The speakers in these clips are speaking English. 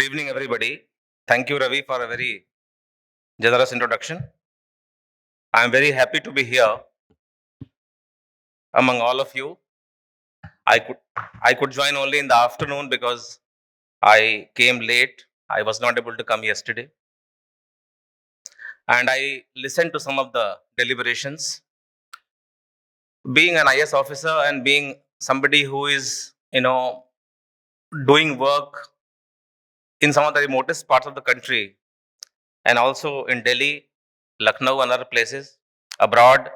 evening, everybody. Thank you, Ravi, for a very generous introduction. I am very happy to be here among all of you. I could I could join only in the afternoon because I came late. I was not able to come yesterday, and I listened to some of the deliberations. Being an IS officer and being somebody who is doing work in some of the remotest parts of the country, and also in Delhi, Lucknow, and other places abroad,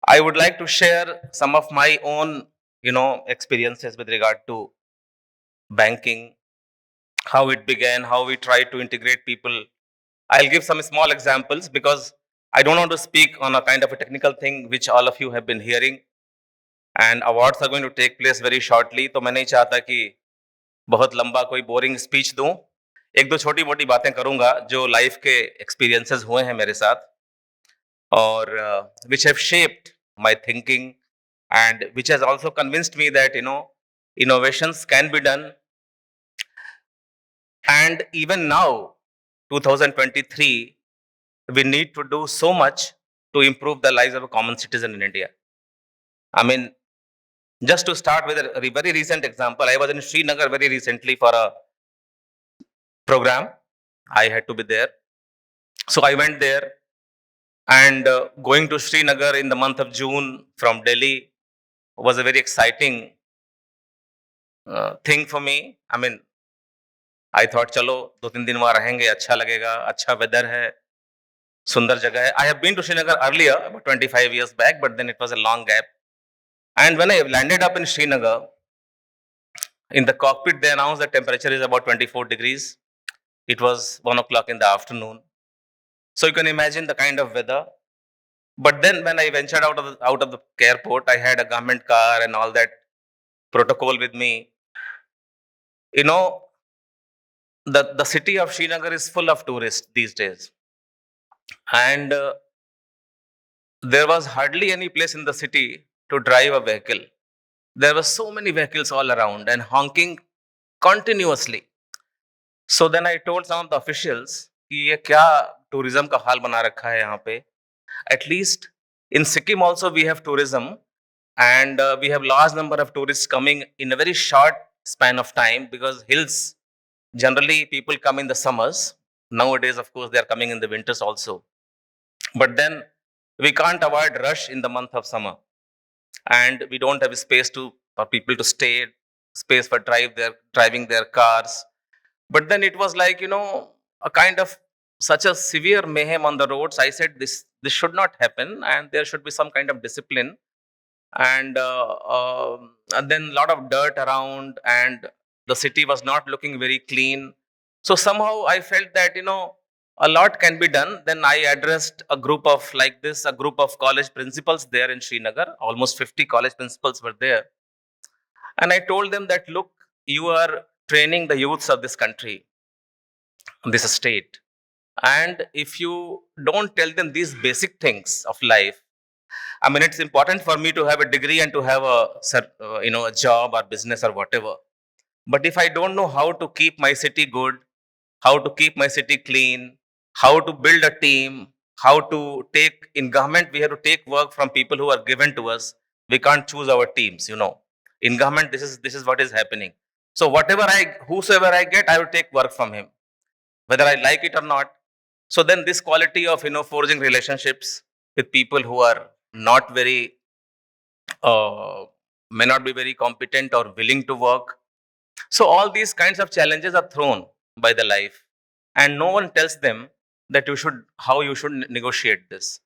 I would like to share some of my own, experiences with regard to banking, how it began, how we try to integrate people. I'll give some small examples because I don't want to speak on a kind of a technical thing which all of you have been hearing. And awards are going to take place very shortly. तो मैं नहीं चाहता कि बहुत लंबा कोई boring speech दूं. एक दो छोटी मोटी बातें करूंगा जो लाइफ के एक्सपीरियंसेस हुए हैं मेरे साथ और which have shaped my thinking and which has also convinced me that innovations can be done. And even now 2023, we need to do so much to improve the lives of a common citizen in India. I mean, just to start with a very recent example, I was in Srinagar very recently for a program. I had to be there, so I went there. And going to Srinagar in the month of June from Delhi was a very exciting thing for me. I mean, I thought, चलो 2-3 दिन वहाँ रहेंगे, अच्छा लगेगा, अच्छा weather है, सुंदर जगह है. I have been to Srinagar earlier, about 25 years back, but then it was a long gap. And when I landed up in Srinagar, in the cockpit they announced the temperature is about 24 degrees. It was 1 o'clock in the afternoon. So you can imagine the kind of weather. But then when I ventured out of the airport, I had a government car and all that protocol with me. You know, the city of Srinagar is full of tourists these days. And there was hardly any place in the city to drive a vehicle. There were so many vehicles all around and honking continuously. So then I told some of the officials कि ये क्या tourism का हाल बना रखा है यहाँ पे. At least in Sikkim also we have tourism, and we have large number of tourists coming in a very short span of time because hills generally people come in the summers. Nowadays, of course, they are coming in the winters also. But then we can't avoid rush in the month of summer, and we don't have space for people to stay, space for driving their cars. But then it was like a kind of such a severe mayhem on the roads. I said this should not happen, and there should be some kind of discipline. And then a lot of dirt around, and the city was not looking very clean. So somehow I felt that a lot can be done. Then I addressed a group of college principals there in Srinagar. Almost 50 college principals were there, and I told them that, look, you are training the youths of this country, this state, and if you don't tell them these basic things of life, I mean, it's important for me to have a degree and to have a job or business or whatever. But if I don't know how to keep my city good, how to keep my city clean, how to build a team, how to take in government, we have to take work from people who are given to us. We can't choose our teams. In government, this is what is happening. So whosoever I get, I will take work from him, whether I like it or not. So then this quality of forging relationships with people who are not very may not be very competent or willing to work. So all these kinds of challenges are thrown by the life, and no one tells them that how you should negotiate this.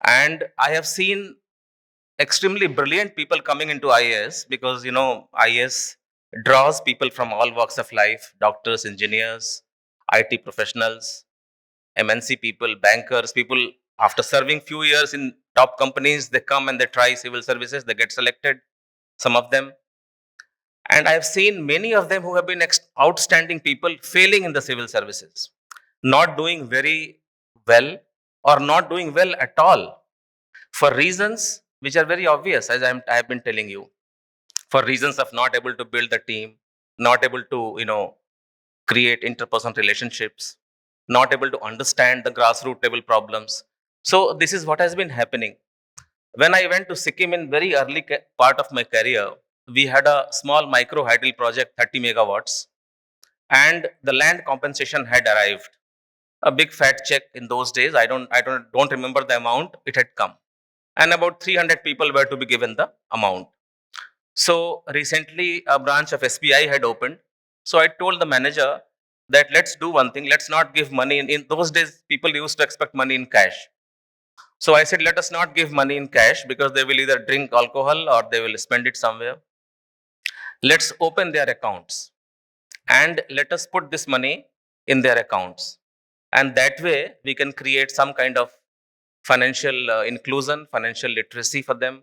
And I have seen extremely brilliant people coming into IAS because IAS draws people from all walks of life: doctors, engineers, IT professionals, MNC people, bankers, people after serving few years in top companies, they come and they try civil services, they get selected, some of them. And I've seen many of them who have been outstanding people failing in the civil services, not doing very well or not doing well at all for reasons which are very obvious, as I have been telling you, for reasons of not able to build the team, not able to, create interpersonal relationships, not able to understand the grassroots level problems. So this is what has been happening. When I went to Sikkim in very early part of my career, we had a small micro hydel project, 30 megawatts, and the land compensation had arrived. A big fat check in those days. I don't remember the amount. It had come, and about 300 people were to be given the amount. So recently, a branch of SBI had opened. So I told the manager that let's do one thing. Let's not give money. In those days, people used to expect money in cash. So I said, let us not give money in cash because they will either drink alcohol or they will spend it somewhere. Let's open their accounts and let us put this money in their accounts. And that way, we can create some kind of financial inclusion, financial literacy for them,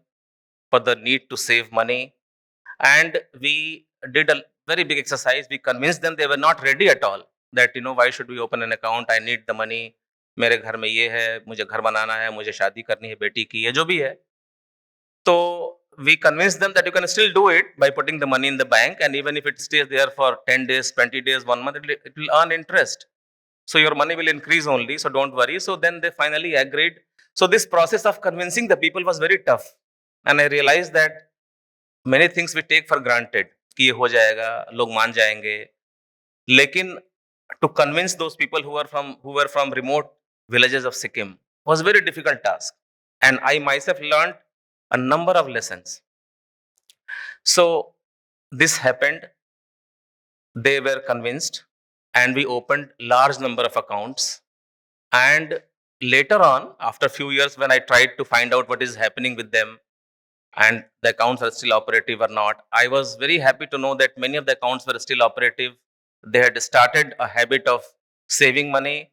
for the need to save money. And we did a very big exercise. We convinced them they were not ready at all. That, why should we open an account? I need the money. मेरे घर में ये है, मुझे घर बनाना है, मुझे शादी करनी है बेटी की, ये जो भी है. So we convinced them that you can still do it by putting the money in the bank, and even if it stays there for 10 days, 20 days, 1 month, it will earn interest. So your money will increase only, so don't worry. So then they finally agreed. So this process of convincing the people was very tough. And I realized that many things we take for granted, कि ये हो जाएगा, लोग मान जाएंगे. लेकिन to convince those people who were from remote villages of Sikkim was a very difficult task. And I myself learned a number of lessons. So this happened. They were convinced, and we opened large number of accounts. And later on, after a few years, when I tried to find out what is happening with them and the accounts are still operative or not, I was very happy to know that many of the accounts were still operative. They had started a habit of saving money,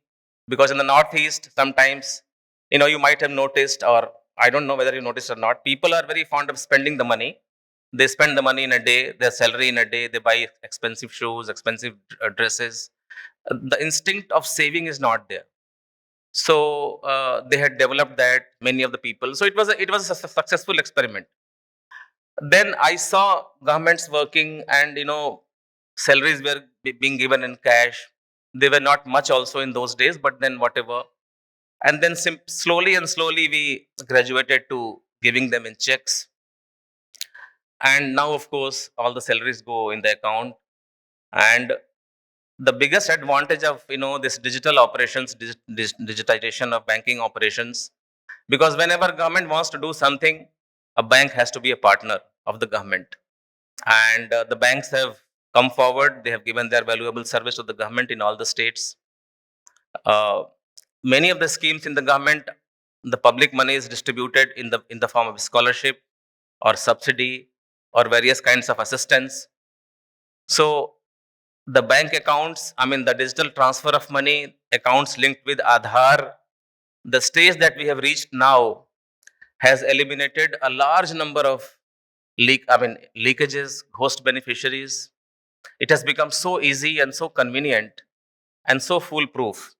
because in the Northeast, sometimes, you might have noticed, or I don't know whether you noticed or not, people are very fond of spending the money. They spend the money in a day, their salary in a day, they buy expensive shoes, expensive dresses. The instinct of saving is not there. So they had developed that, many of the people. So it was a successful experiment. Then I saw governments working, and salaries were being given in cash. They were not much also in those days, but then whatever. And then slowly and slowly we graduated to giving them in checks. And now, of course, all the salaries go in the account. And the biggest advantage of this digital operations, digitization of banking operations, because whenever government wants to do something, a bank has to be a partner of the government. And the banks have come forward. They have given their valuable service to the government in all the states. Uh, Many of the schemes in the government, the public money is distributed in the form of scholarship or subsidy or various kinds of assistance. So the bank accounts, the digital transfer of money, accounts linked with Aadhaar, the stage that we have reached now has eliminated a large number of leakages, ghost beneficiaries. It has become so easy and so convenient and so foolproof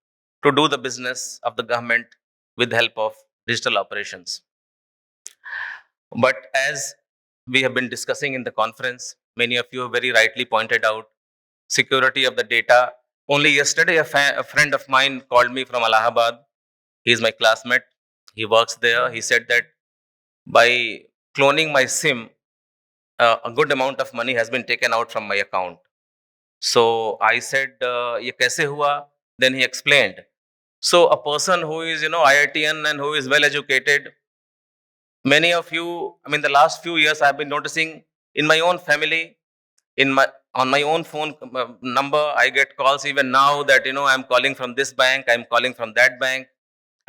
to do the business of the government with the help of digital operations. But as we have been discussing in the conference, many of you have very rightly pointed out security of the data. Only yesterday, a friend of mine called me from Allahabad. He is my classmate. He works there. He said that by cloning my SIM, a good amount of money has been taken out from my account. So I said, "Ye kaise hua?" Then he explained. So a person who is, IITN and who is well educated, many of you, the last few years, I've been noticing in my own family, on my own phone number, I get calls even now that I'm calling from this bank, I'm calling from that bank,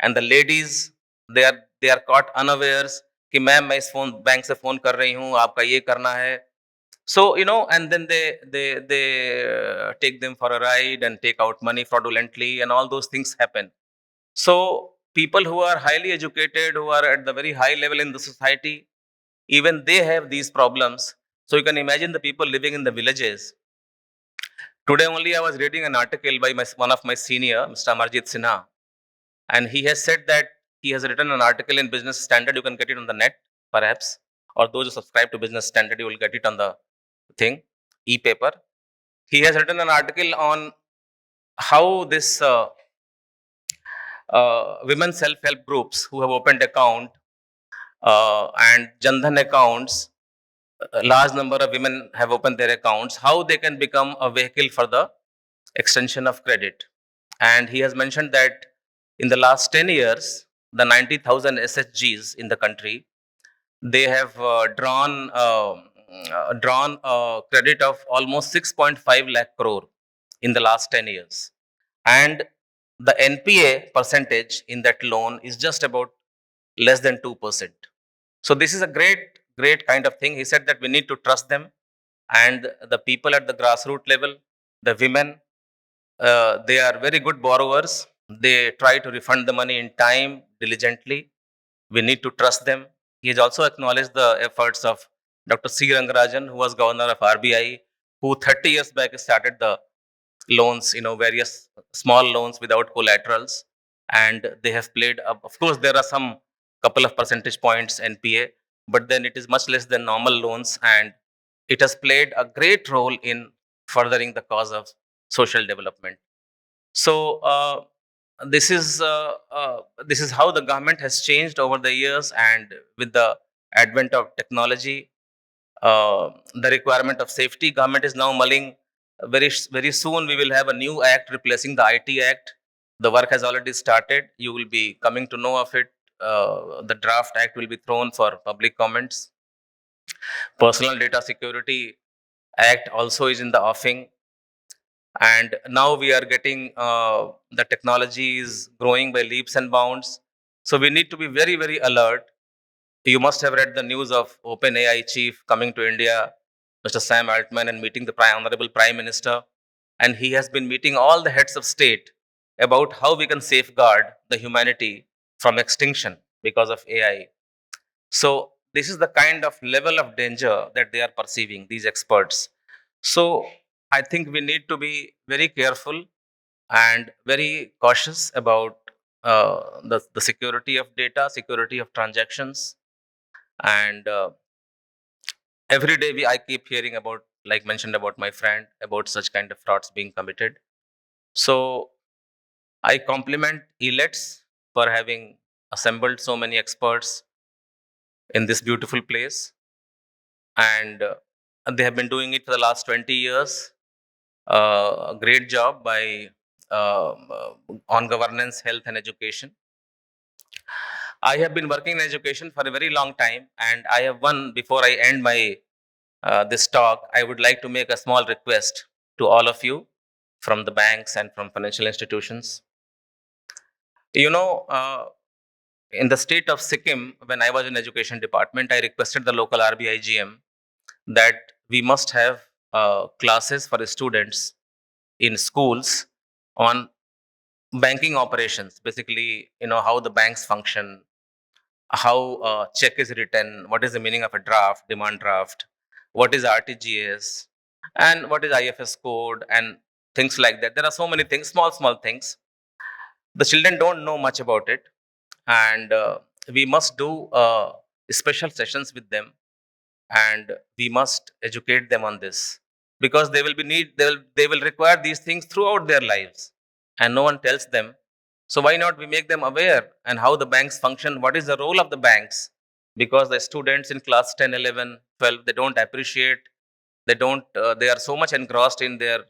and the ladies, they are caught unawares कि ma'am मैं इस phone bank से phone कर रही हूँ, आपका ये करना है. So and then they take them for a ride and take out money fraudulently, and all those things happen. So people who are highly educated, who are at the very high level in the society, even they have these problems. So you can imagine the people living in the villages. Today only I was reading an article by one of my senior, Mr. Amarjit Sinha, and he has said that he has written an article in Business Standard. You can get it on the net, perhaps, or those who subscribe to Business Standard, you will get it on the thing, e-paper. He has written an article on how this women self-help groups who have opened account and Jandhan accounts, a large number of women have opened their accounts, how they can become a vehicle for the extension of credit. And he has mentioned that in the last 10 years, the 90,000 SHGs in the country, they have drawn a credit of almost 6.5 lakh crore in the last 10 years. And the NPA percentage in that loan is just about less than 2%. So this is a great kind of thing. He said that we need to trust them, and the people at the grassroots level, the women, they are very good borrowers. They try to refund the money in time diligently. We need to trust them. He has also acknowledged the efforts of Dr. C. Rangarajan, who was governor of RBI, who 30 years back started the loans, various small loans without collaterals. And they have played, of course, there are some couple of percentage points NPA, but then it is much less than normal loans. And it has played a great role in furthering the cause of social development. So this is how the government has changed over the years, and with the advent of technology, the requirement of safety, government is now mulling. Very soon we will have a new act replacing the IT Act. The work has already started. You will be coming to know of it. The draft act will be thrown for public comments. Personal Data Security Act also is in the offing. And now we are getting the technology is growing by leaps and bounds. So we need to be very alert. You must have read the news of OpenAI chief coming to India, Mr. Sam Altman, and meeting the Honorable Prime Minister. And he has been meeting all the heads of state about how we can safeguard the humanity from extinction because of AI. So this is the kind of level of danger that they are perceiving, these experts. So I think we need to be very careful and very cautious about the security of data, security of transactions. And every day I keep hearing about, like mentioned about my friend, about such kind of frauds being committed. So I compliment Elets for having assembled so many experts in this beautiful place. And they have been doing it for the last 20 years. A great job by on governance, health, and education. I have been working in education for a very long time, and I have one. Before I end my this talk, I would like to make a small request to all of you from the banks and from financial institutions. You know, in the state of Sikkim, when I was in education department, I requested the local RBI GM that we must have classes for the students in schools on banking operations. Basically, how the banks function, how a check is written, what is the meaning of a draft, demand draft, what is RTGS, and what is IFS code, and things like that. There are so many things, small things. The children don't know much about it, and we must do special sessions with them, and we must educate them on this, because they will require these things throughout their lives, and no one tells them. So why not we make them aware and how the banks function, what is the role of the banks? Because the students in class 10, 11, 12, they don't appreciate, they are so much engrossed in their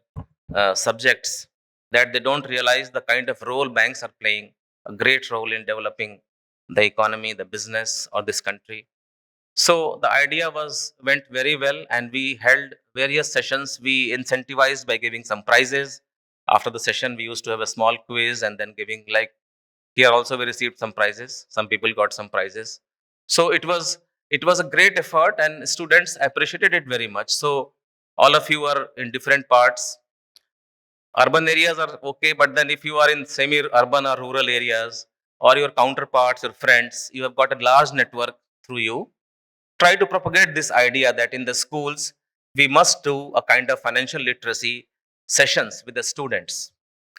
subjects that they don't realize the kind of role banks are playing, a great role in developing the economy, the business of this country. So the idea went very well, and we held various sessions. We incentivized by giving some prizes. After the session, we used to have a small quiz, and then giving, like, here also we received some prizes. Some people got some prizes. So it was a great effort, and students appreciated it very much. So all of you are in different parts. Urban areas are okay, but then if you are in semi-urban or rural areas, or your counterparts, your friends, you have got a large network through you. Try to propagate this idea that in the schools we must do a kind of financial literacy sessions with the students,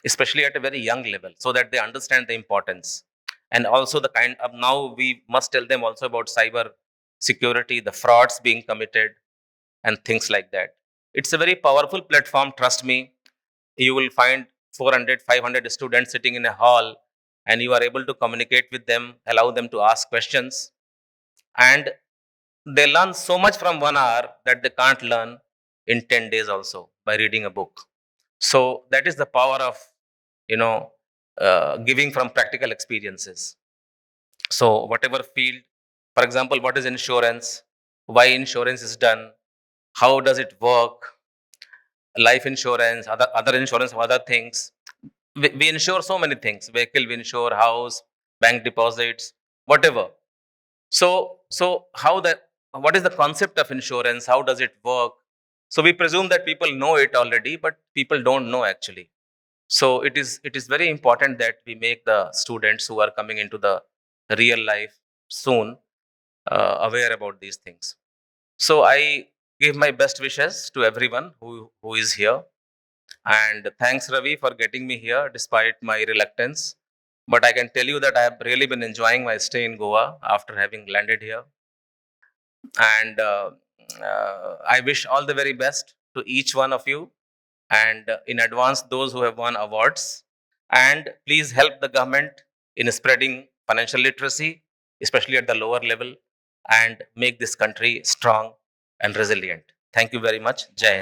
especially at a very young level, so that they understand the importance. And also the kind of, now we must tell them also about cyber security, the frauds being committed, and things like that. It's a very powerful platform, trust me. You will find 400, 500 students sitting in a hall, and you are able to communicate with them, allow them to ask questions, and they learn so much from 1 hour that they can't learn in 10 days also by reading a book. So that is the power of, you know, giving from practical experiences. So whatever field, for example, what is insurance, why insurance is done, how does it work, life insurance, other insurance, other things. We insure so many things: vehicle, we insure house, bank deposits, whatever. So how that? What is the concept of insurance? How does it work? So we presume that people know it already, but people don't know actually. So it is very important that we make the students who are coming into the real life soon aware about these things. So I give my best wishes to everyone who is here. And thanks, Ravi, for getting me here despite my reluctance. But I can tell you that I have really been enjoying my stay in Goa after having landed here. And I wish all the very best to each one of you. And in advance, those who have won awards. And please help the government in spreading financial literacy, especially at the lower level, and make this country strong and resilient. Thank you very much. Jai Hind.